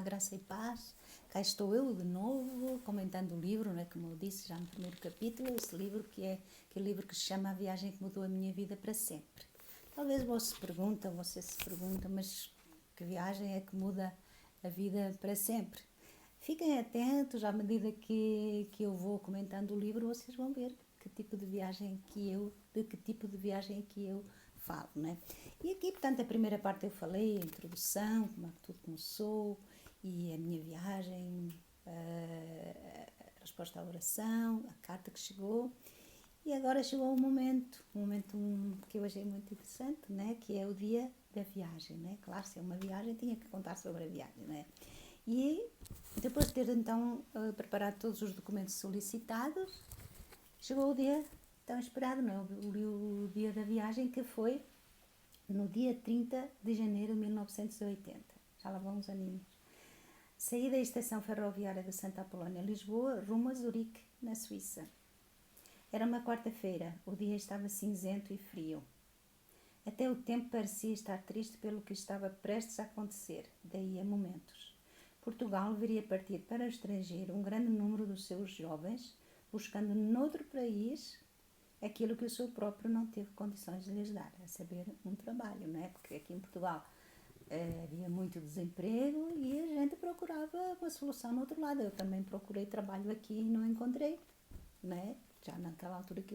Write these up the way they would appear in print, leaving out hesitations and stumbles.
graça e paz. Cá estou eu de novo, comentando o livro, né, como eu disse já no primeiro capítulo, esse livro que é aquele livro que se chama A Viagem que Mudou a Minha Vida para Sempre. Talvez você se pergunta, mas que viagem é que muda a vida para sempre? Fiquem atentos, à medida que eu vou comentando o livro, vocês vão ver de que tipo de viagem que eu falo, né? E aqui, portanto, a primeira parte eu falei, a introdução, como é que tudo começou, e a minha viagem, a resposta à oração, a carta que chegou. E agora chegou um momento que eu achei muito interessante, né? Que é o dia da viagem, né? Claro, se é uma viagem, tinha que contar sobre a viagem, né? E depois de ter então preparado todos os documentos solicitados, chegou o dia tão esperado, não? O dia da viagem, que foi no dia 30 de janeiro de 1980. Já lá vão uns aninhos. Saí da estação ferroviária de Santa Apolónia, Lisboa, rumo a Zurique, na Suíça. Era uma quarta-feira, o dia estava cinzento e frio. Até o tempo parecia estar triste pelo que estava prestes a acontecer, daí a momentos. Portugal veria partir para o estrangeiro um grande número dos seus jovens, buscando noutro país aquilo que o seu próprio não teve condições de lhes dar, a saber, um trabalho, não é? Porque aqui em Portugal havia muito desemprego e a gente procurava uma solução no outro lado. Eu também procurei trabalho aqui e não encontrei, não é? Já naquela altura que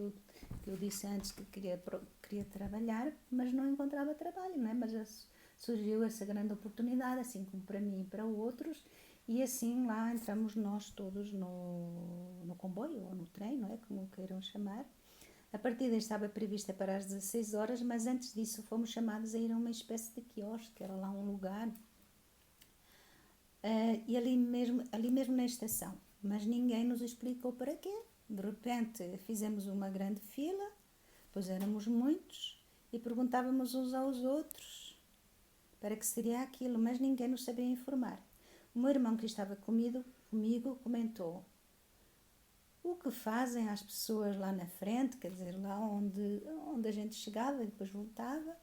eu disse antes que queria trabalhar, mas não encontrava trabalho, não é? Mas surgiu essa grande oportunidade, assim como para mim e para outros, e assim lá entramos nós todos no comboio ou no trem, não é? Como queiram chamar. A partida estava prevista para as 16 horas, mas antes disso fomos chamados a ir a uma espécie de quiosque, que era lá um lugar, e ali mesmo na estação, mas ninguém nos explicou para quê. De repente fizemos uma grande fila, pois éramos muitos, e perguntávamos uns aos outros para que seria aquilo, mas ninguém nos sabia informar. O meu irmão, que estava comigo, comentou: o que fazem as pessoas lá na frente, quer dizer, lá onde a gente chegava e depois voltava,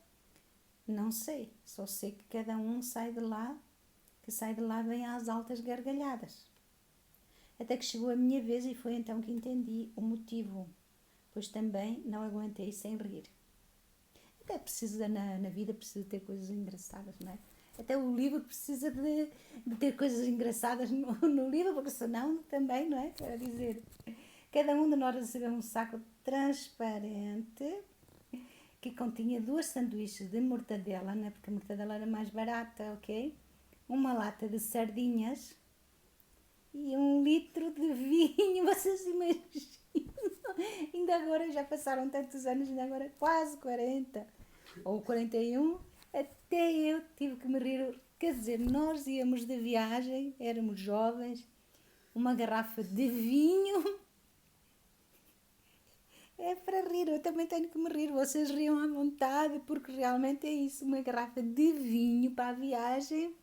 não sei, só sei que cada um sai de lá bem às altas gargalhadas. Até que chegou a minha vez e foi então que entendi o motivo, pois também não aguentei sem rir. Até precisa, na vida precisa ter coisas engraçadas, não é? Até o livro precisa de ter coisas engraçadas no livro, porque senão também, não é? Quer dizer, cada um de nós recebeu um saco transparente que continha 2 sanduíches de mortadela, né? Porque a mortadela era mais barata, ok? Uma lata de sardinhas e 1 litro de vinho. Vocês imaginam? Ainda agora, já passaram tantos anos, ainda agora quase 40 ou 41, até eu tive que me rir. Quer dizer, nós íamos de viagem, éramos jovens, uma garrafa de vinho. É para rir, eu também tenho que me rir, vocês riam à vontade, porque realmente é isso, uma garrafa de vinho para a viagem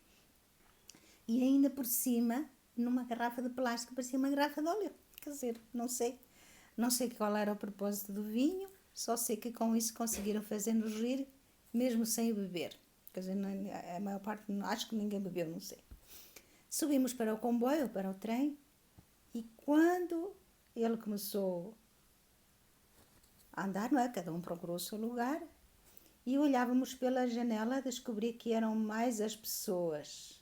e ainda por cima, numa garrafa de plástico, parecia uma garrafa de óleo. Quer dizer, não sei qual era o propósito do vinho, só sei que com isso conseguiram fazer-nos rir, mesmo sem o beber. Quer dizer, a maior parte, acho que ninguém bebeu, não sei. Subimos para o comboio, para o trem, e quando ele começou a andar, não é? Cada um procurou o seu lugar, e olhávamos pela janela, descobri que eram mais as pessoas.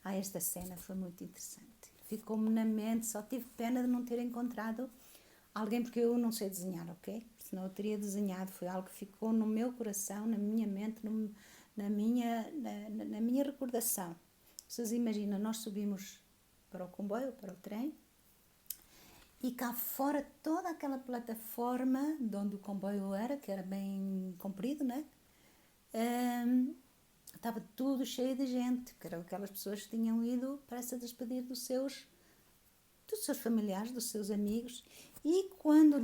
Esta cena foi muito interessante. Ficou-me na mente, só tive pena de não ter encontrado alguém, porque eu não sei desenhar, ok? Senão eu teria desenhado, foi algo que ficou no meu coração, na minha mente, na minha recordação. Vocês imaginam, nós subimos para o comboio, para o trem, e cá fora, toda aquela plataforma de onde o comboio era, que era bem comprido, né? Estava tudo cheio de gente, que eram aquelas pessoas que tinham ido para se despedir dos seus familiares, dos seus amigos. E quando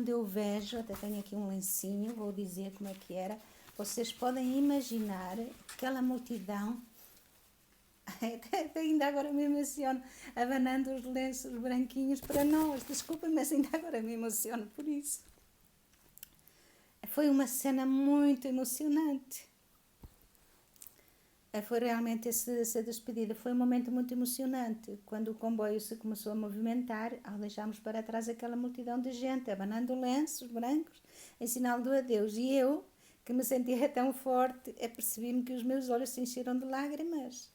eu vejo, até tenho aqui um lencinho, vou dizer como é que era, vocês podem imaginar aquela multidão. Ainda agora me emociono, abanando os lenços branquinhos para nós. Desculpem, mas ainda agora me emociono por isso. Foi uma cena muito emocionante. foi realmente essa despedida. Foi um momento muito emocionante, quando o comboio se começou a movimentar, ao deixarmos para trás aquela multidão de gente, abanando lenços brancos, em sinal do adeus. E eu, que me sentia tão forte, apercebi-me que os meus olhos se encheram de lágrimas.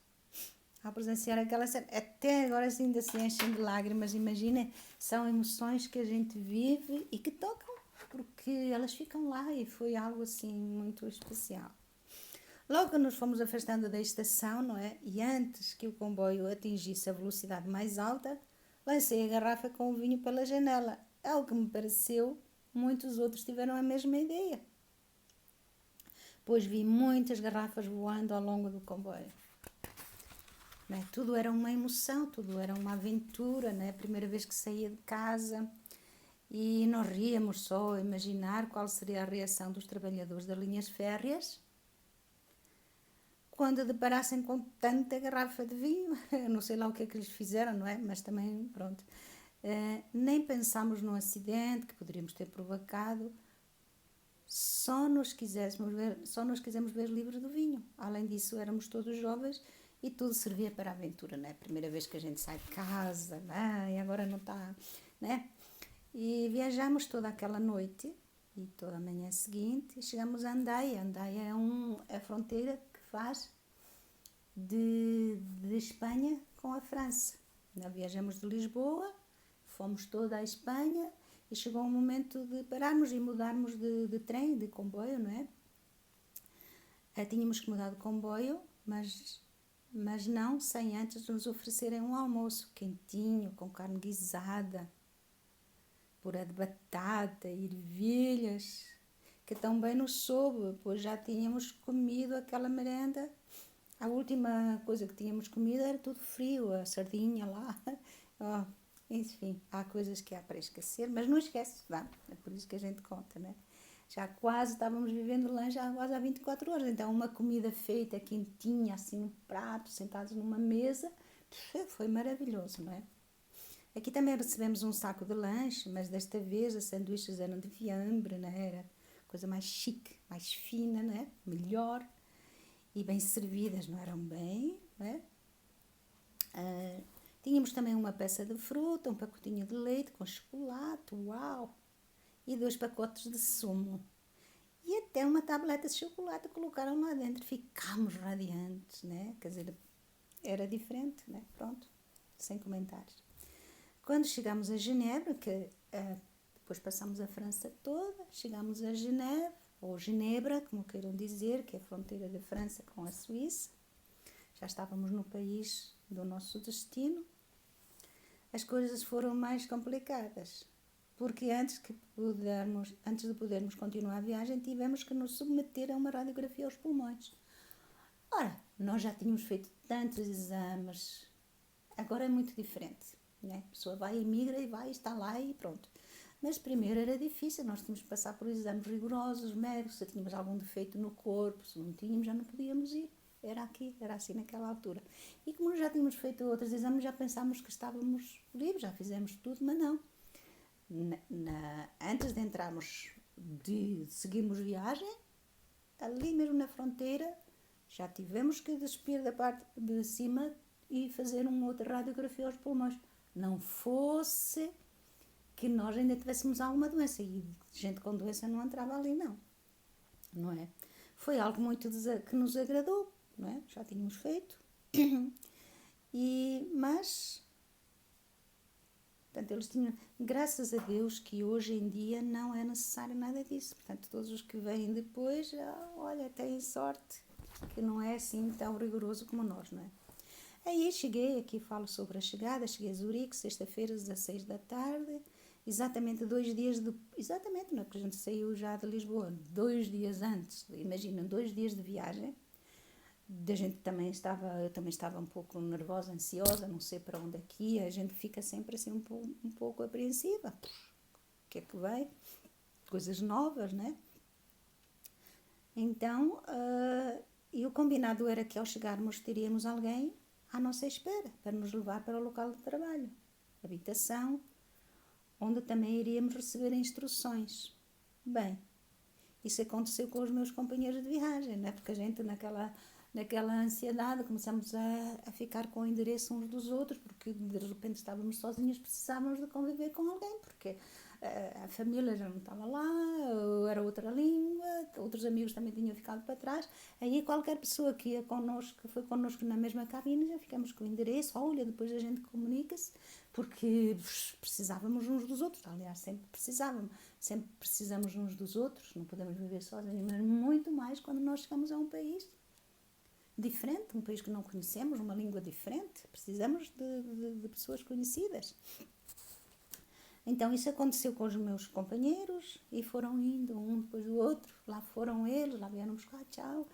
Ao presenciar aquela cena, até agora ainda se enchem de lágrimas, imagina, são emoções que a gente vive e que tocam, porque elas ficam lá e foi algo assim muito especial. Logo que nos fomos afastando da estação, não é? E antes que o comboio atingisse a velocidade mais alta, lancei a garrafa com o vinho pela janela. Algo que me pareceu, muitos outros tiveram a mesma ideia, pois vi muitas garrafas voando ao longo do comboio. Não é? Tudo era uma emoção, tudo era uma aventura, não é? A primeira vez que saía de casa e nós ríamos só a imaginar qual seria a reação dos trabalhadores das linhas férreas quando deparassem com tanta garrafa de vinho. Não sei lá o que é que lhes fizeram, não é? Mas também, pronto. Nem pensámos no acidente que poderíamos ter provocado. Só nos quisemos ver livres do vinho. Além disso, éramos todos jovens e tudo servia para a aventura, não é? Primeira vez que a gente sai de casa, né? E agora não está, né? E viajamos toda aquela noite e toda a manhã seguinte e chegamos a Andaia. Andaia é a fronteira que faz de Espanha com a França. Nós viajamos de Lisboa, fomos toda a Espanha e chegou um momento de pararmos e mudarmos de trem, de comboio, não é? Tínhamos que mudar de comboio, mas não sem antes nos oferecerem um almoço quentinho, com carne guisada, puré de batata, ervilhas, que tão bem nos soube, pois já tínhamos comido aquela merenda. A última coisa que tínhamos comido era tudo frio, a sardinha lá. Oh, enfim, há coisas que há para esquecer, mas não esquece, vá, é por isso que a gente conta, né? Já quase estávamos vivendo lá já quase há 24 horas, então uma comida feita, quentinha, assim no prato, sentados numa mesa, foi maravilhoso, não é? Aqui também recebemos um saco de lanche, mas desta vez as sanduíches eram de fiambre, né? Era coisa mais chique, mais fina, né? Melhor e bem servidas, não eram bem, né? Tínhamos também uma peça de fruta, um pacotinho de leite com chocolate, uau! E 2 pacotes de sumo. E até uma tableta de chocolate colocaram lá dentro. Ficámos radiantes, né? Quer dizer, era diferente, né? Pronto, sem comentários. Quando chegámos a Genebra, que depois passamos a França toda, chegámos a Genebra, ou Genebra, como queiram dizer, que é a fronteira da França com a Suíça. Já estávamos no país do nosso destino. As coisas foram mais complicadas, porque antes de podermos continuar a viagem, tivemos que nos submeter a uma radiografia aos pulmões. Ora, nós já tínhamos feito tantos exames, agora é muito diferente, né? A pessoa vai, emigra e vai, está lá e pronto. Mas primeiro era difícil, nós tínhamos que passar por exames rigorosos, médicos, se tínhamos algum defeito no corpo, se não tínhamos, já não podíamos ir. Era assim naquela altura. E como já tínhamos feito outros exames, já pensámos que estávamos livres, já fizemos tudo, mas não. Antes de entrarmos, de seguirmos viagem, ali mesmo na fronteira, já tivemos que despir da parte de cima e fazer uma outra radiografia aos pulmões. Não fosse que nós ainda tivéssemos alguma doença, e gente com doença não entrava ali, não é? Foi algo muito que nos agradou, não é? Já tínhamos feito. Mas, portanto, eles tinham, graças a Deus que hoje em dia não é necessário nada disso. Portanto, todos os que vêm depois, olha, têm sorte, que não é assim tão rigoroso como nós, não é? Aí cheguei, aqui falo sobre a chegada, cheguei a Zurique, sexta-feira, 16 da tarde, exatamente 2 dias exatamente, não é? Porque a gente saiu já de Lisboa 2 dias antes, imagina, 2 dias de viagem. Eu também estava um pouco nervosa, ansiosa, não sei para onde aqui, a gente fica sempre assim um pouco apreensiva. O que é que vai? Coisas novas, né? Então, e o combinado era que ao chegarmos teríamos alguém à nossa espera para nos levar para o local de trabalho, habitação, onde também iríamos receber instruções. Bem, isso aconteceu com os meus companheiros de viagem, né? Porque a gente naquela ansiedade, começamos a ficar com o endereço uns dos outros, porque de repente estávamos sozinhos, precisávamos de conviver com alguém, porque a família já não estava lá, era outra língua, outros amigos também tinham ficado para trás. Aí qualquer pessoa que ia connosco, que foi connosco na mesma cabine, já ficamos com o endereço, olha, depois a gente comunica-se, porque precisávamos uns dos outros. Aliás, sempre precisamos uns dos outros, não podemos viver sozinhos, mas muito mais quando nós chegamos a um país diferente, um país que não conhecemos, uma língua diferente, precisamos de pessoas conhecidas. Então isso aconteceu com os meus companheiros e foram indo um depois do outro, lá foram eles, lá vieram buscar, tchau.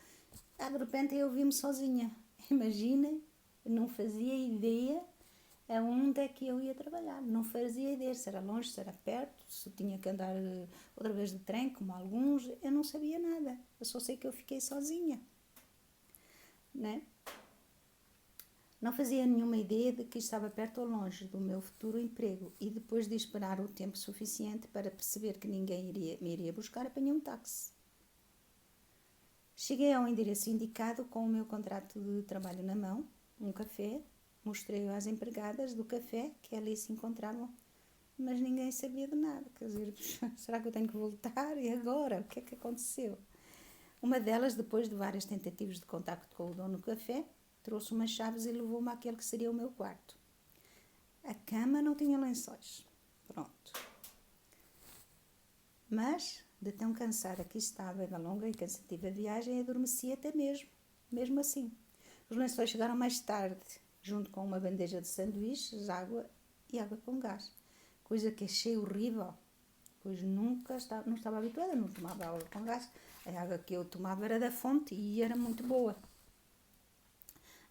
De repente eu vi-me sozinha. Imaginem, não fazia ideia aonde é que eu ia trabalhar. Não fazia ideia se era longe, se era perto, se tinha que andar outra vez de trem, como alguns. Eu não sabia nada. Eu só sei que eu fiquei sozinha, né? Não fazia nenhuma ideia de que estava perto ou longe do meu futuro emprego e depois de esperar o tempo suficiente para perceber que ninguém me iria buscar, apanhei um táxi. Cheguei ao endereço indicado com o meu contrato de trabalho na mão, um café, mostrei-o às empregadas do café que ali se encontravam, mas ninguém sabia de nada. Quer dizer, será que eu tenho que voltar? E agora? O que é que aconteceu? Uma delas, depois de várias tentativas de contacto com o dono do café, trouxe umas chaves e levou-me àquele que seria o meu quarto. A cama não tinha lençóis. Pronto. Mas, de tão cansada que estava da longa e cansativa viagem, adormeci até mesmo assim. Os lençóis chegaram mais tarde, junto com uma bandeja de sanduíches, água e água com gás. Coisa que achei horrível, pois não estava habituada, não tomava água com gás. A água que eu tomava era da fonte e era muito boa.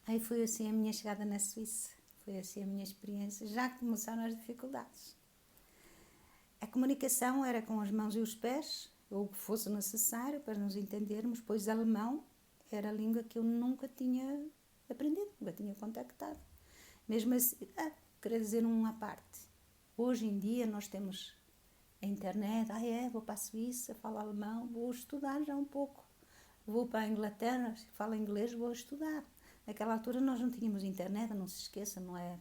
Aí foi assim a minha chegada na Suíça, foi assim a minha experiência, já começaram as dificuldades. A comunicação era com as mãos e os pés, ou o que fosse necessário para nos entendermos, pois alemão era a língua que eu nunca tinha aprendido, nunca tinha contactado. Mesmo assim, queria dizer uma parte, hoje em dia nós temos a internet, vou para a Suíça, falo alemão, vou estudar já um pouco. Vou para a Inglaterra, falo inglês, vou estudar. Naquela altura nós não tínhamos internet, não se esqueça, não é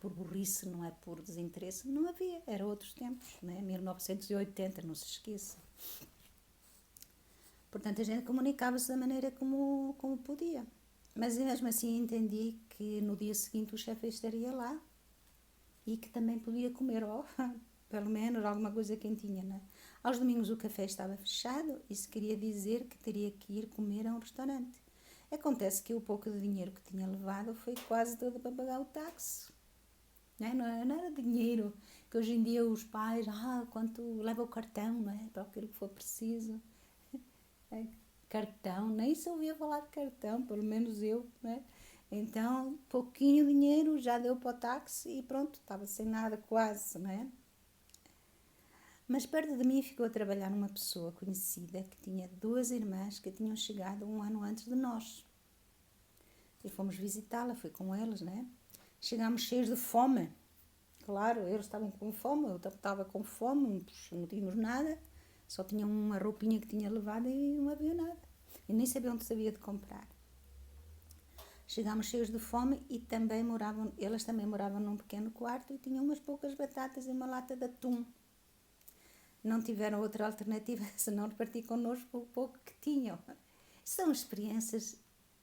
por burrice, não é por desinteresse, não havia, era outros tempos, né? 1980, não se esqueça. Portanto, a gente comunicava-se da maneira como podia. Mas mesmo assim entendi que no dia seguinte o chefe estaria lá e que também podia comer, pelo menos alguma coisa quentinha, né? Aos domingos o café estava fechado, isso queria dizer que teria que ir comer a um restaurante. Acontece que o pouco de dinheiro que tinha levado foi quase todo para pagar o táxi. Não era dinheiro, que hoje em dia os pais, quanto leva o cartão, não é? Para aquilo que for preciso. Cartão, nem se ouvia falar de cartão, pelo menos eu, né? Então, pouquinho dinheiro já deu para o táxi e pronto, estava sem nada quase, não é? Mas perto de mim ficou a trabalhar uma pessoa conhecida que tinha 2 irmãs que tinham chegado 1 ano antes de nós. E fomos visitá-la, fui com eles, né? Chegámos cheios de fome. Claro, eles estavam com fome, eu estava com fome, não tínhamos nada. Só tinha uma roupinha que tinha levado e não havia nada. E nem sabia onde sabia de comprar. Chegámos cheios de fome e elas também moravam num pequeno quarto e tinham umas poucas batatas e uma lata de atum. Não tiveram outra alternativa senão repartir connosco o pouco que tinham. São experiências,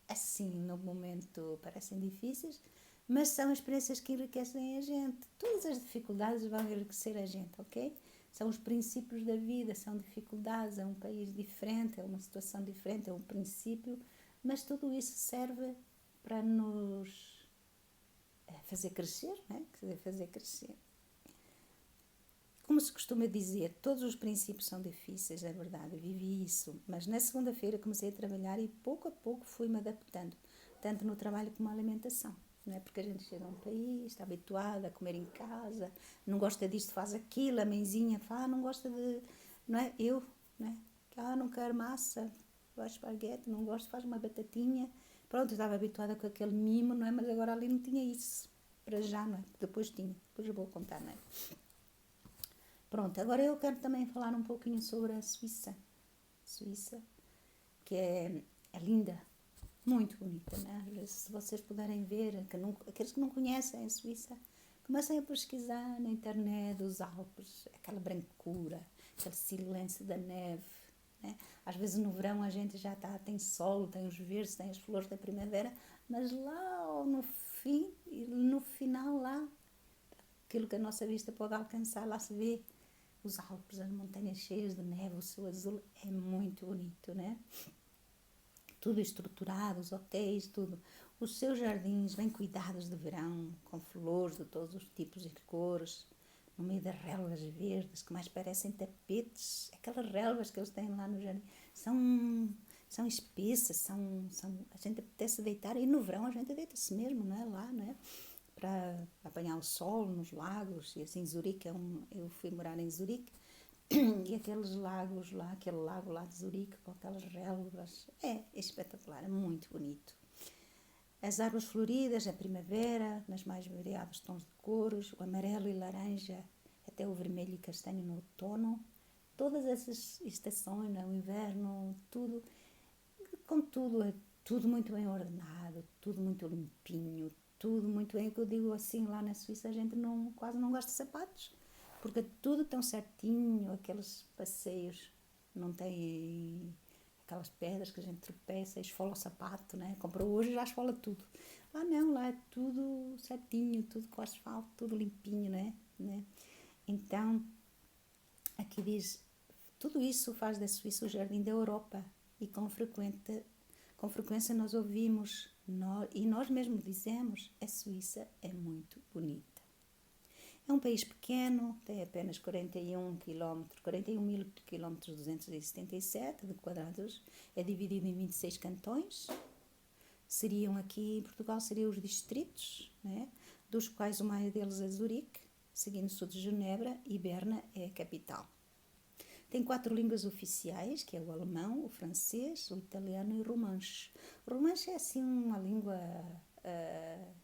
assim, no momento parecem difíceis, mas são experiências que enriquecem a gente. Todas as dificuldades vão enriquecer a gente, ok? São os princípios da vida, são dificuldades, é um país diferente, é uma situação diferente, é um princípio, mas tudo isso serve para nos fazer crescer, né? Fazer crescer. Como se costuma dizer, todos os princípios são difíceis, é verdade, eu vivi isso, mas na segunda-feira comecei a trabalhar e pouco a pouco fui-me adaptando, tanto no trabalho como na alimentação, não é? Porque a gente chega a um país, está habituada a comer em casa, não gosta disto, faz aquilo, a mãezinha fala, não gosta de, não é? Eu, não é? Não quero massa, gosto de esparguete, não gosto, faz uma batatinha, pronto, eu estava habituada com aquele mimo, não é? Mas agora ali não tinha isso, para já, não é? Depois tinha, depois eu vou contar, não é? Pronto, agora eu quero também falar um pouquinho sobre a Suíça. Suíça, que é linda. muito bonita, né? Às vezes, se vocês puderem ver, aqueles que não conhecem a Suíça, comecem a pesquisar na internet os Alpes, aquela brancura, aquele silêncio da neve, né? Às vezes no verão a gente já tem sol, tem os verdes, tem as flores da primavera, mas lá no fim, no final lá, aquilo que a nossa vista pode alcançar, lá se vê os Alpes, as montanhas cheias de neve, o céu azul, é muito bonito, né? Tudo estruturado, os hotéis, tudo. Os seus jardins bem cuidados de verão, com flores de todos os tipos e de cores, no meio das relvas verdes, que mais parecem tapetes. Aquelas relvas que eles têm lá no jardim são espessas, a gente apetece deitar, e no verão a gente deita-se mesmo, não é? Lá, não é? Para apanhar o sol nos lagos, e assim Zurique, eu fui morar em Zurique, e aqueles lagos lá, aquele lago lá de Zurique, com aquelas relvas, é espetacular, é muito bonito. As árvores floridas, a primavera, nas mais variados tons de cores, o amarelo e laranja, até o vermelho e castanho no outono, todas essas estações, no inverno, tudo, contudo, é tudo muito bem ordenado, tudo muito limpinho, tudo muito bem. O que eu digo assim, lá na Suíça a gente quase não gosta de sapatos, porque tudo tão certinho, aqueles passeios, não tem aquelas pedras que a gente tropeça e esfola o sapato, né? Comprou hoje e já esfola tudo. Lá não, lá é tudo certinho, tudo com asfalto, tudo limpinho, né? Então, aqui diz, tudo isso faz da Suíça o jardim da Europa, e com frequência nós ouvimos, e nós mesmo dizemos, a Suíça é muito bonita. É um país pequeno, tem apenas 41 mil quilómetros 277 de quadrados, é dividido em 26 cantões. Seriam aqui em Portugal, seriam os distritos, né? Dos quais o maior deles é Zurique, seguindo-se de Genebra, e Berna é a capital. Tem 4 línguas oficiais, que é o alemão, o francês, o italiano e o romanche. O romanche é assim uma língua,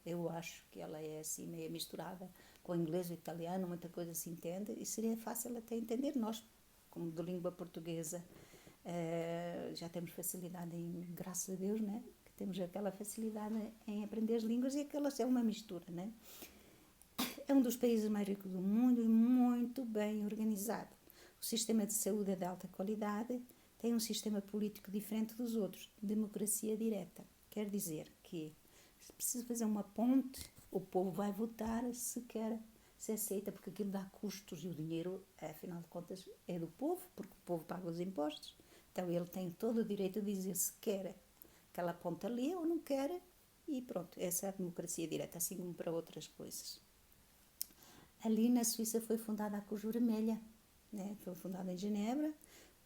eu acho que ela é assim meio misturada com o inglês e o italiano, muita coisa se entende, e seria fácil até entender. Nós, como de língua portuguesa, já temos facilidade graças a Deus, né? Que temos aquela facilidade em aprender as línguas, e aquela é uma mistura, né? É um dos países mais ricos do mundo e muito bem organizado. O sistema de saúde é de alta qualidade, tem um sistema político diferente dos outros, democracia direta. Quer dizer que, se precisa fazer uma ponte, o povo vai votar se quer, se aceita, porque aquilo dá custos, e o dinheiro, afinal de contas, é do povo, porque o povo paga os impostos. Então ele tem todo o direito de dizer se quer aquela ponte ali ou não quer, e pronto, essa é a democracia direta, assim como para outras coisas. Ali na Suíça foi fundada a Cruz Vermelha, né? Foi fundada em Genebra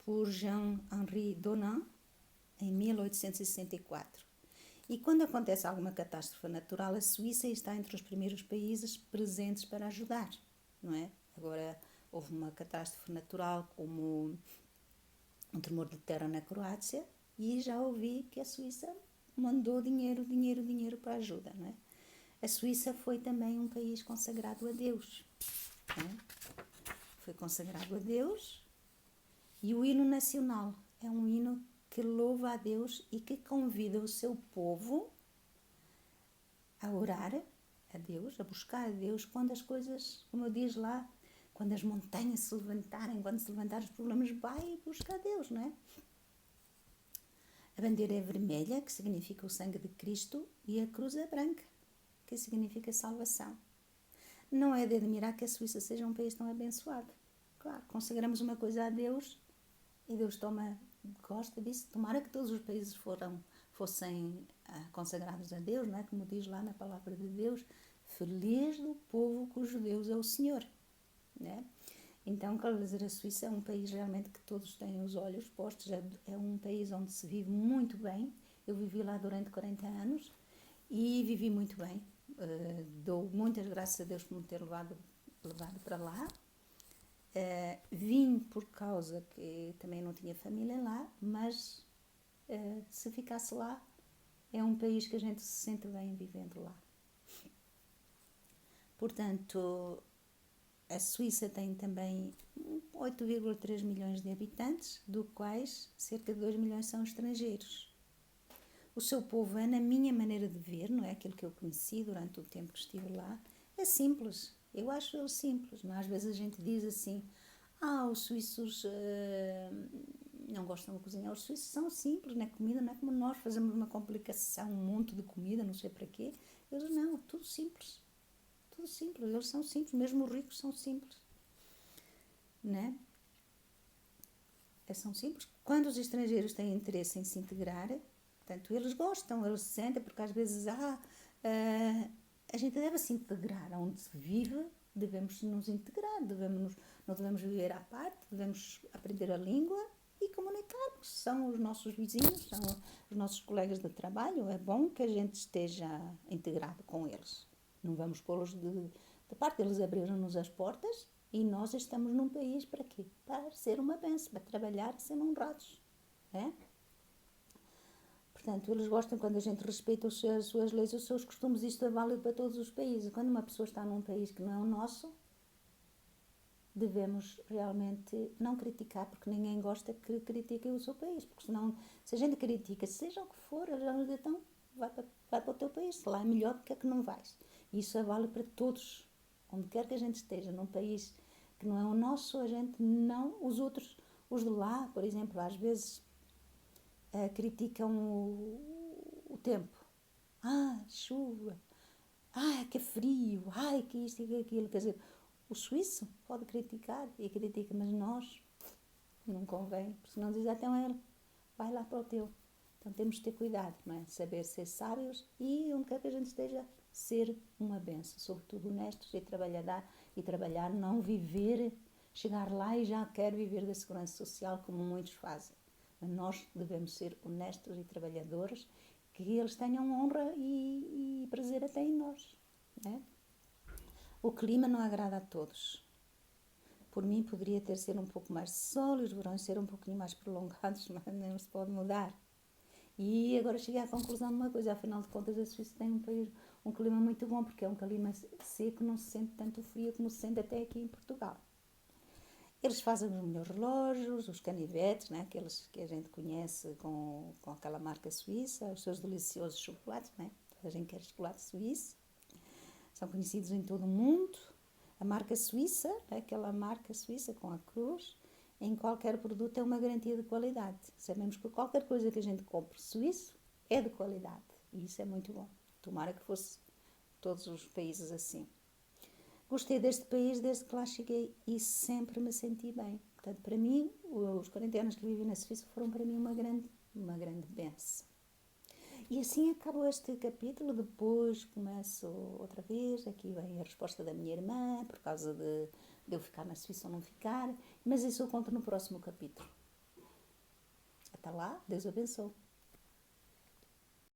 por Jean-Henri Dunant em 1864. E quando acontece alguma catástrofe natural, a Suíça está entre os primeiros países presentes para ajudar, não é? Agora, houve uma catástrofe natural como um tremor de terra na Croácia, e já ouvi que a Suíça mandou dinheiro para ajuda, não é? A Suíça foi também um país consagrado a Deus, né? Foi consagrado a Deus, e o hino nacional é um hino que louva a Deus e que convida o seu povo a orar a Deus, a buscar a Deus, quando as coisas, como eu diz lá, quando as montanhas se levantarem, quando se levantarem os problemas, vai buscar a Deus, não é? A bandeira é vermelha, que significa o sangue de Cristo, e a cruz é branca, que significa salvação. Não é de admirar que a Suíça seja um país tão abençoado. Claro, consagramos uma coisa a Deus e Deus gosta disso. Tomara que todos os países fossem consagrados a Deus, não é? Como diz lá na palavra de Deus, feliz do povo cujo Deus é o Senhor, né? Então, quero dizer, a Suíça é um país realmente que todos têm os olhos postos, é um país onde se vive muito bem. Eu vivi lá durante 40 anos e vivi muito bem. Dou muitas graças a Deus por me ter levado para lá. Vim por causa que também não tinha família lá, mas se ficasse lá, é um país que a gente se sente bem vivendo lá. Portanto, a Suíça tem também 8,3 milhões de habitantes, do quais cerca de 2 milhões são estrangeiros. o seu povo é, na minha maneira de ver, não é aquilo que eu conheci durante o tempo que estive lá, é simples. Eu acho eles simples, mas às vezes a gente diz assim, os suíços não gostam de cozinhar. Os suíços são simples na comida, não é como nós fazemos uma complicação, um monte de comida, não sei para quê. Eles não, tudo simples. Tudo simples, eles são simples, mesmo os ricos são simples. Né? São simples. Quando os estrangeiros têm interesse em se integrar, portanto, eles gostam, eles se sentem, porque às vezes a gente deve se integrar onde se vive, devemos nos integrar, não devemos viver à parte, devemos aprender a língua e comunicar-nos. São os nossos vizinhos, são os nossos colegas de trabalho, é bom que a gente esteja integrado com eles. Não vamos pô-los de parte, eles abriram-nos as portas e nós estamos num país para quê? Para ser uma bênção, para trabalhar e ser honrados. É? Portanto, eles gostam quando a gente respeita as suas leis, os seus costumes. Isto é válido para todos os países. Quando uma pessoa está num país que não é o nosso, devemos realmente não criticar, porque ninguém gosta que critiquem o seu país. Porque senão, se a gente critica, seja o que for, então vai para o teu país. Se lá é melhor, porque é que não vais? E isso é válido para todos. Onde quer que a gente esteja, num país que não é o nosso, a gente não... Os outros, os de lá, por exemplo, às vezes criticam o tempo. Chuva. Que frio. Que isto e que aquilo. Quer dizer, o suíço pode criticar e critica, mas nós não convém, porque senão diz então ele, vai lá para o teu. Então temos de ter cuidado, não é? Saber ser sábios e onde quer que a gente esteja, ser uma benção, sobretudo honestos e trabalhar, não viver, chegar lá e já quero viver da segurança social como muitos fazem. Mas nós devemos ser honestos e trabalhadores, que eles tenham honra e prazer até em nós, não é? O clima não agrada a todos. Por mim poderia ter sido um pouco mais de sol e os verões ser um pouquinho mais prolongados, mas não se pode mudar. E agora cheguei à conclusão de uma coisa, afinal de contas a Suíça tem um clima muito bom, porque é um clima seco, não se sente tanto frio como se sente até aqui em Portugal. Eles fazem os melhores relógios, os canivetes, né? Aqueles que a gente conhece com aquela marca suíça, os seus deliciosos chocolates, né? Toda a gente quer chocolate suíço. São conhecidos em todo o mundo. A marca suíça, aquela marca suíça com a cruz, em qualquer produto é uma garantia de qualidade. Sabemos que qualquer coisa que a gente compre suíço é de qualidade. E isso é muito bom. Tomara que fosse todos os países assim. Gostei deste país desde que lá cheguei e sempre me senti bem. Portanto, para mim, os 40 anos que vivi na Suíça foram para mim uma grande bênção. E assim acabou este capítulo, depois começo outra vez, aqui vem a resposta da minha irmã, por causa de eu ficar na Suíça ou não ficar, mas isso eu conto no próximo capítulo. Até lá, Deus abençoe.